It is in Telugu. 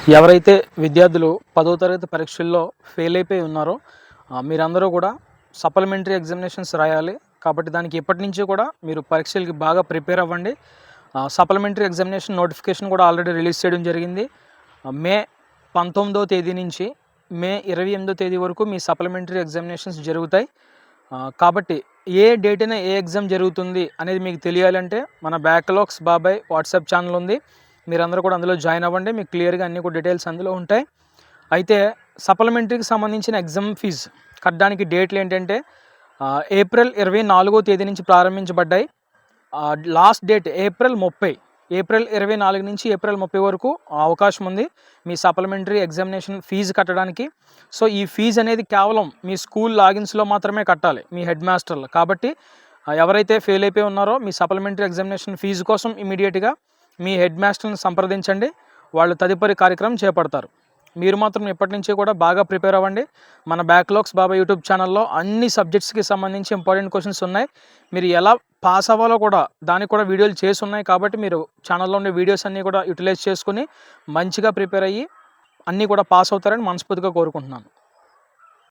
ఎవరైతే విద్యార్థులు 10వ తరగతి పరీక్షల్లో ఫెయిల్ అయిపోయి ఉన్నారో మీరందరూ కూడా సప్లిమెంటరీ ఎగ్జామినేషన్స్ రాయాలి. కాబట్టి దానికి ఇప్పటి నుంచి కూడా మీరు పరీక్షలకి బాగా ప్రిపేర్ అవ్వండి. సప్లిమెంటరీ ఎగ్జామినేషన్ నోటిఫికేషన్ కూడా ఆల్రెడీ రిలీజ్ చేయడం జరిగింది. మే 19వ తేదీ నుంచి మే 28వ తేదీ వరకు మీ సప్లిమెంటరీ ఎగ్జామినేషన్స్ జరుగుతాయి. కాబట్టి ఏ డేట్ అయినా ఏ ఎగ్జామ్ జరుగుతుంది అనేది మీకు తెలియాలంటే మన బ్యాక్లాగ్స్ బాబాయ్ వాట్సాప్ ఛానల్ ఉంది. మీరందరూ కూడా అందులో జాయిన్ అవ్వండి. మీకు క్లియర్గా అన్ని కూడా డీటెయిల్స్ అందులో ఉంటాయి. అయితే సప్లిమెంటరీకి సంబంధించిన ఎగ్జామ్ ఫీజు కట్టడానికి డేట్లు ఏంటంటే ఏప్రిల్ 24వ తేదీ నుంచి ప్రారంభించబడ్డాయి. Last date April 30. ఏప్రిల్ 24 నుంచి ఏప్రిల్ 30 వరకు అవకాశం ఉంది మీ సప్లిమెంటరీ ఎగ్జామినేషన్ ఫీజు కట్టడానికి. సో ఈ ఫీజు అనేది కేవలం మీ స్కూల్ లాగిన్స్లో మాత్రమే కట్టాలి, మీ హెడ్ మాస్టర్లు. కాబట్టి ఎవరైతే ఫెయిల్ అయిపోయి ఉన్నారో మీ సప్లిమెంటరీ ఎగ్జామినేషన్ ఫీజు కోసం ఇమీడియట్గా మీ హెడ్ మాస్టర్ని సంప్రదించండి. వాళ్ళు తదుపరి కార్యక్రమం చేపడతారు. మీరు మాత్రం ఇప్పటి నుంచి కూడా బాగా ప్రిపేర్ అవ్వండి. మన బ్యాక్లాగ్స్ బాబా యూట్యూబ్ ఛానల్లో అన్ని సబ్జెక్ట్స్కి సంబంధించి ఇంపార్టెంట్ క్వశ్చన్స్ ఉన్నాయి. మీరు ఎలా పాస్ అవ్వాలో కూడా దానికి కూడా వీడియోలు చేసి ఉన్నాయి. కాబట్టి మీరు ఛానల్లో ఉండే వీడియోస్ అన్నీ కూడా యూటిలైజ్ చేసుకుని మంచిగా ప్రిపేర్ అయ్యి అన్నీ కూడా పాస్ అవుతారని మనస్ఫూర్తిగా కోరుకుంటున్నాను.